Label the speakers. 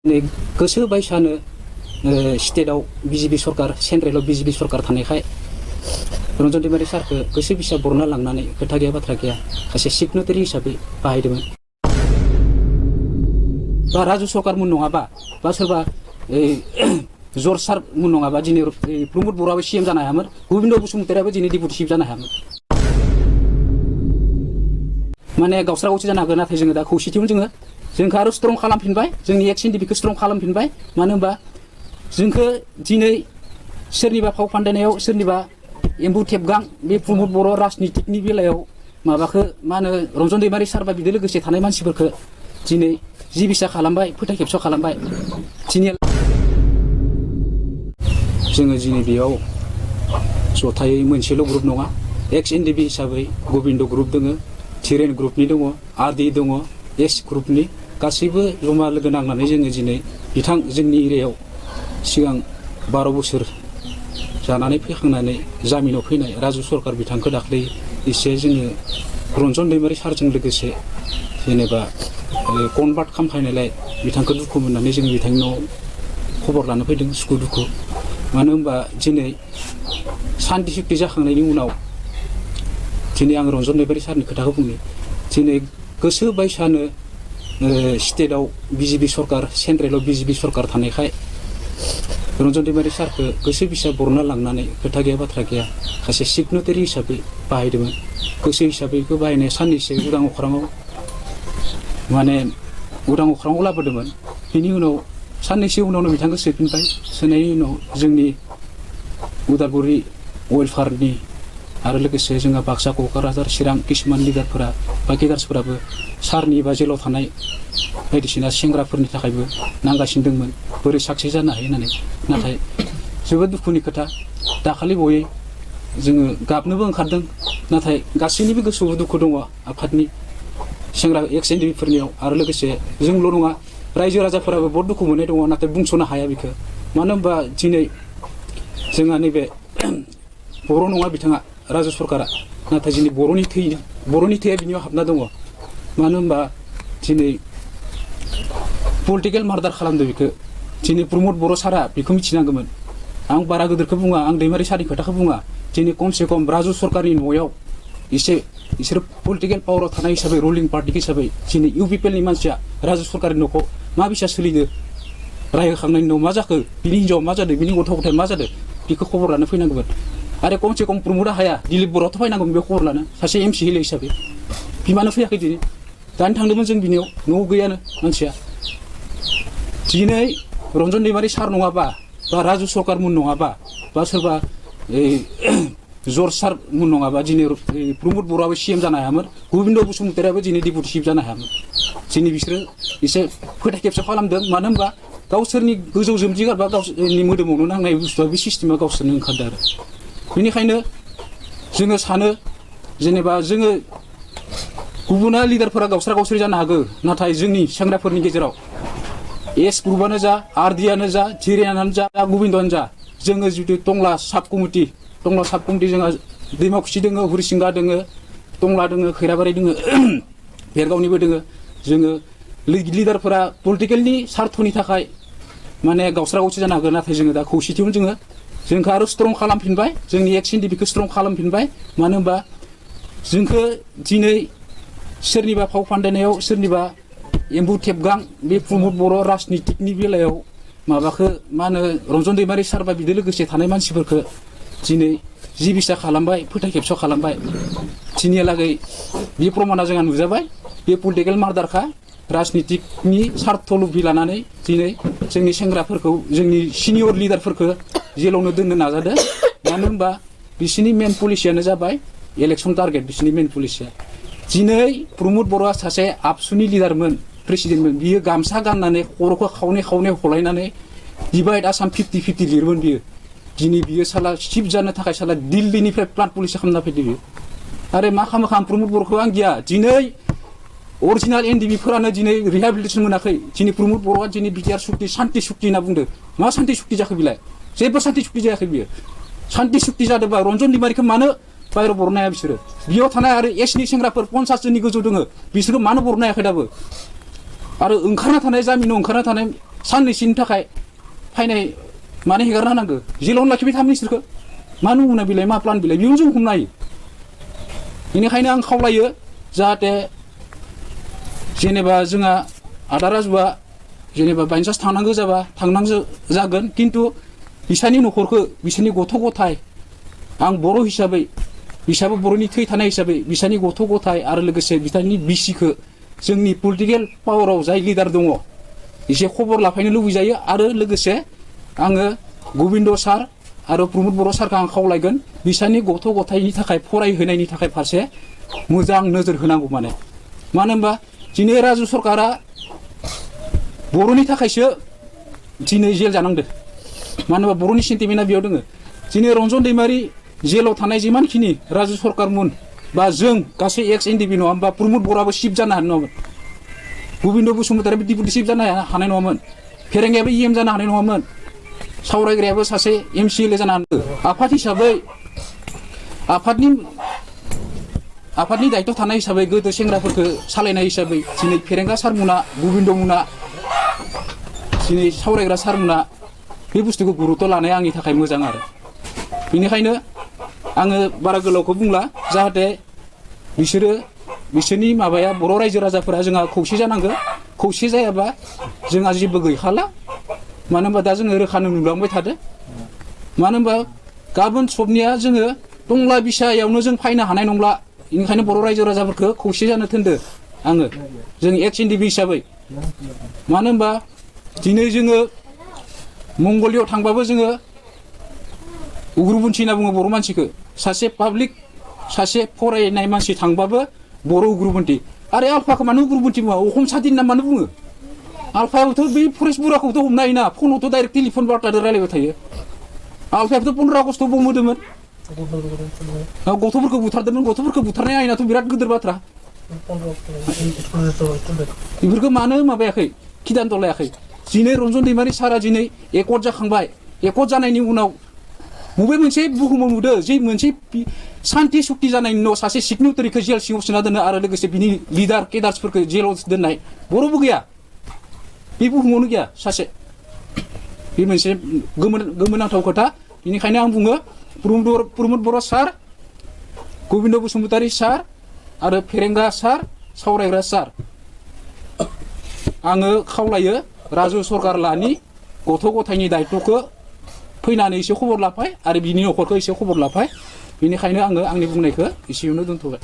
Speaker 1: गोसो बायसानो स्टेटआव बिजेपि सरकार सेन्ट्रेलाव बिजेपि सरकार थानायखाय रन्जन दैमारि सारखौ गोसो बिसा बरना लांनानै खोथा गैया बाथ्रा गैया सासे सिगनेटारि हिसाबै बाहायदोंमोन। बा राजु सरकार मुं नङाबा बा सोरबा जर्ज सार मुं नङाबा दिनै प्रमद बर'आबो सीएम जानो हायामोन, गोविन्द बसुमतारियाबो दिनै डेपुटि चिफ जानो हायामोन। माने गावस्रा गावसि जानो हागोन, नाथाय जोङो दा खौसेथियावनो जोंखौ आरो स्ट्रं खालामफिनबाय, जोंनि एक्स एनडिपिखौ स्ट्रं खालामफिनबाय। मानो होनबा जोंखौ दिनै सोरनिबा फाव फान्दायनायाव सोरनिबा एम्बु थेबगां बे प्रमद बर' राजनितिकनि बेलायाव माबाखौ मा होनो रन्जन दैमारि सार बा बिदि लोगोसे थानाय मानसिफोरखौ दिनै जि बिसा खालामबाय, फोथाय खेबस' खालामबाय। दिनै जोङो दिनै बेयाव जथायै मोनसेल' ग्रुप नङा, एक्स एनडिपि हिसाबै गोविन्द ग्रुप दङ, थिरेन ग्रुपनि दङ, आरडि दङ, एस ग्रुपनि गासैबो जमा लोगो नांनानै जोङो दिनै बिथां जोंनि एरियायाव सिगां 12 बोसोर जानानै फैखांनानै जामिनाव फैनाय राजु सरकार बिथांखौ दाख्लै एसे जोङो रन्जन दैमारि सारजों लोगोसे जेनेबा कनभार्ट खालामफैनायलाय बिथांखौ दुखु मोननानै जोङो बिथांनाव खबर लानो फैदों, सुखु दुखु। मानो होनबा दिनै सान्ति सुक्ति जाखांनायनि उनाव दिनै आं रन्जन दैमारि सारनि खोथाखौ बुंनो, दिनै गोसो बायसानो स्टेटआव बिजेपि सरकार सेन्ट्रेलाव बिजेपि सरकार थानायखाय रन्जन दैमारि सारखौ गोसो बिसा बरना लांनानै खोथा गैया बाथ्रा गैया सासे सिगनेटारि हिसाबै बाहायदोंमोन। गोसो हिसाबै बेखौ बाहायनाय साननैसो उदां अख्राङाव माने उदां अख्राङाव लाबोदोंमोन। बिनि उनाव साननैसो उनावनो बिथांखौ सोफिनबाय। सोनायनि उनाव जोंनि उदालगुरि वेलफेयारनि आरो लोगोसे जोंहा बाक्सा, क'क्राझार, चिरां किसुमान लिडारफोरा बा गेदार्सफोराबो सारनि बा जेलाव थानाय बायदिसिना सेंग्राफोरनि थाखायबो नांगासिनो दंमोन, बोरै साक्सेस जानो हायो होननानै। नाथाय जोबोद दुखुनि खोथा, दाखालि बयै जोङो गाबनोबो ओंखारदों, नाथाय गासैनिबो गोसोआव दुखु दङ आफादनि सेंग्रा एक्स एनडिपिफोरनियाव। आरो लोगोसे जोंल' नङा, रायजो राजाफोराबो बहुत दुखु मोननाय दङ, नाथाय बुंस'नो हाया बेखौ। मानो होनबा दिनै जोंहा नैबे बर' नङा बिथाङा राजु सरकारा, नाथाय दिनै बर'नि थैया बिनियाव हाबना दङ। मानो होनबा दिनै पलिटिकेल मार्डार खालामदों बेखौ। दिनै प्रमद बर' सारा बेखौ मिथिनांगौमोन। आं बारा गिदिरखौ बुङा, आं दैमारि सारनि खोथाखौ बुङा। दिनै खमसे खम राजु सरकारनि न'आव एसे बिसोरो पलिटिकेल पावाराव थानाय हिसाबै रुलिं पार्टि हिसाबै दिनै इउपिपिएलनि मानसिया राजु सरकारनि न'खौ मा बिसा सोलिदो, रायहोखांनायनि उनाव मा जाखो, बिनि हिन्जाव मा जादों, बिनि गथ' गथाय मा जादों, बेखौ खबर लानो फैनांगौमोन। आरो खमसे खम प्रमदा हाया, दिलीप बर'आथ' फैनांगौमोन बे खबर लानो, सासे एमसि हिल हिसाबै। बिमानो फैयाखै दिनै, दानि थांदोंमोन जों बिनियाव, न'आव गैयानो मानसिया। दिनै रन्जन दैमारि सार नङाबा बा राजु सरकार मुं नङाबा बा सोरबा जर्ज सार मुं नङाबा दिनै प्रमद बर'आबो सीएम जानो हायामोन, गोविन्द बसुमतारियाबो दिनै डेपुटि चिफ जानो हायामोन। दिनै बिसोरो एसे फोथाय खेबस' खालामदों। मानो होनबा गावसोरनि गोजौ जोमजि गारबा गावसोरनि मोदोमावनो नांनाय बुस्थुआ बे सिस्टेमा गावसोरनो ओंखारदों आरो। बेनिखायनो जोङो सानो जेनेबा जोङो गुबुना लिडारफोरा गावस्रा गावस्रि जानो हागौ, नाथाय जोंनि सेंग्राफोरनि गेजेराव एस ग्रुपआनो जा, आरडिआनो जा, थिरेनानो जा, गोविन्दआनो जा, जोङो जितु टंला साब कमिटि जोंहा दैमाकुसि दङ, हुरिसिंगा दङ, टंला दङ, खैराबारि दङ, भेरगावनिबो दङ। जोङो लिडारफोरा पलिटिकेलनि सार्थनि थाखाय माने गावस्रा गावस्रि जानो हागौ, नाथाय जोङो दा खौसेथियावनो जोंखौ आरो स्ट्रं खालामफिनबाय, जोंनि एक्स एनडिपिखौ स्ट्रं खालामफिनबाय। मानो होनबा जोंखौ दिनै सोरनिबा फाव फान्दायनायाव सोरनिबा एम्बु थेबगां बे प्रमद बर' राजनितिकनि बेलायाव माबाखौ मा होनो रन्जन दैमारि सार बा बिदि लोगोसे थानाय मानसिफोरखौ दिनै जि बिसा खालामबाय, फोथाय खेबस' खालामबाय। दिनैहालागै बे प्रमाना जोंहा नुजाबाय, बे पलिटिकेल मार्डारखा राजनितिकनि सार्थ लुबि लानानै दिनै जोंनि सेंग्राफोरखौ, जोंनि सिनियर लिडारफोरखौ जेलावनो दोननो नाजादों। मानो होनबा बिसोरनि मेन पलिसियानो जाबाय इलेक्सन टारगेट। बिसोरनि मेन पलिसिया दिनै प्रमद बर'आ सासे आबसुनि लिडारमोन, प्रेसिडेन्टमोन। बियो गामसा गाननानै खर'खौ खावनै हलायनानै डिभाइड आसाम 50-50 लिरोमोन बियो। दिनै बियो साला चिफ जानो थाखाय साला दिल्लीनिफ्राय प्लान पलिसि खालामना फैदों बियो। आरो मा खालामो प्रमद बर'खौ आं गिया। दिनै अरिजिनाल एनडिपिफोरानो दिनै रिहेबिलिटेसन मोनाखै। दिनै प्रमद बर'आ दिनै बिटिआर सुक्ति, सान्ति सुक्ति होनना बुंदों। मा सान्ति सुक्ति जाखो बिलाय? जेबो सान्ति सुक्ति जायाखै बियो। सान्ति सुक्ति जादोंबा रन्जन दैमारिखौ मानो बायह्राव बरनो हाया बिसोरो? बेयाव थानाय आरो एसनि सेंग्राफोर 50 जननि गोजौ दङ, बिसोरखौ मानो बरनो हायाखै दाबो? आरो ओंखारना थानाय जामिनाव ओंखारना थानाय साननैसोनि थाखाय फायनाय माने हेगारना होनांगौ जेलावनो लाखिबाय था मिनिस्टारखौ मा नमुना बिलाइ मा प्लान बिलाइ बेयावनो जों हमनो हायो बेनिखायनो आं खावलायो जाहाथे जेनेबा जोंहा आदा राजुआ जेनेबा बाइन्सास थांनांगौ जाबा थांनांगौ जागोन खिन्थु बिसानि न'खरखौ बिसोरनि गथ' गथाय आं बर' हिसाबै बिसाबो बर'नि थै थानाय हिसाबै बिसानि गथ' गथाय आरो लोगोसे बिथांनि बिसिखौ जोंनि पलिटिकेल पावाराव जाय लिडार दङ एसे खबर लाफायनो लुबैजायो आरो लोगोसे आङो गबिन्द सार आरो प्रमद बर' सारखौ आं खावलायगोन बिसानि गथ' गथायनि थाखाय फरायहोनायनि थाखाय फारसे मोजां नोजोर होनांगौ मानो होनबा दिनै राजु सरकारा बर'नि थाखायसो दिनै जेल जानांदों मानो होनबा बर'नि सेन्टिमेन्टआ बेयाव दङ दिनै रन्जन दैमारि जेलाव थानाय जिमानखिनि राजु सरकारमोन बा जों गासै एक्स एनडिपि नङा होमबा प्रमद बर'आबो सिफ जानो हानाय नङामोन गबिन्द बसुमतारियाबो डिपुटि सिफ जानो हानाय नङामोन फेरेंगायाबो इएम जानो हानाय नङामोन सावरायग्रायाबो सासे एमसिएलए जानो हानाय आफाद हिसाबै आफादनि दायित्व थानाय हिसाबै गोदो सेंग्राफोरखौ सालायनाय हिसाबै दिनै फेरेंगा सारमुना गबिन्द मुना दिनै सावरायग्रा सारमुना बे बुस्थुखौ गुरुत्व लानाया आंनि थाखाय मोजां आरो बेनिखायनो आङो बारा गोलावखौ बुंला जाहाथे बिसोरनि माबाया बर' रायजो राजाफोरा जोंहा खौसे जानांगौ खौसे जायाबा जोंहा जेबो गैखाला मानो होनबा दा जोङो रोखानो नुलांबाय थादो मानो होनबा गाबोन सबनिया जोङो टंला बिसायावनो जों फायनो हानाय नंला बेनिखायनो बर' रायजो राजाफोरखौ खौसे जानो थिनदो आङो जों एक्स एनडिपि हिसाबै मानो होनबा दिनै जोङो मंगलियाव थांबाबो जोङो उग्रपन्थी होनना बुङो बर' मानसिखौ सासे पाब्लिक सासे फरायनाय मानसि थांबाबो बर' उग्रपन्थी आरो आल्फाखौ मानो उग्रपन्थी बुङा अखम सादिन ना मानो बुङो आल्फायाबोथ' बे फरेस्ट बुराखौथ' हमनो हायोना फनावथ' डाइरेक्ट टेलिफन बार्ताजों रायलायबाय थायो आल्फायाबोथ' 15 आगस्टआव बुंदोंमोन गथ'फोरखौ बुथारदोंमोन गथ'फोरखौ बुथारनाय आयनाथ' बिराद गिदिर बाथ्रा बेफोरखौ मानो माबायाखै खिदानथ' लायाखै दिनै रन्जन दैमारि सारा दिनै एकर्ड जाखांबाय एकर्ड जानायनि उनाव बबे मोनसे बुहुमाव नुदों जे मोनसे सान्ति सुक्ति जानायनि उनाव सासे सिगनेटारिखौ जेल सिङाव सोना दोनो आरो लोगोसे बिनि लिडार केडार्सफोरखौ जेलाव दोननाय बर'बो गैया बे बुहुमावनो गैया सासे बे मोनसे गोमोनांथाव खोथा बेनिखायनो आं बुङो प्रमद बर' सार गबिन्द बसुमतारि सार आरो फेरेंगा सार सावरायग्रा सार आङो खावलायो राजु सरकार लानि गथ' गथायनि दायित्वखौ फैनानै एसे खबर लाफाय आरो बिनि न'खरखौ एसे खबर लाफाय बेनिखायनो आङो आंनि बुंनायखौ एसेयावनो दोनथ'बाय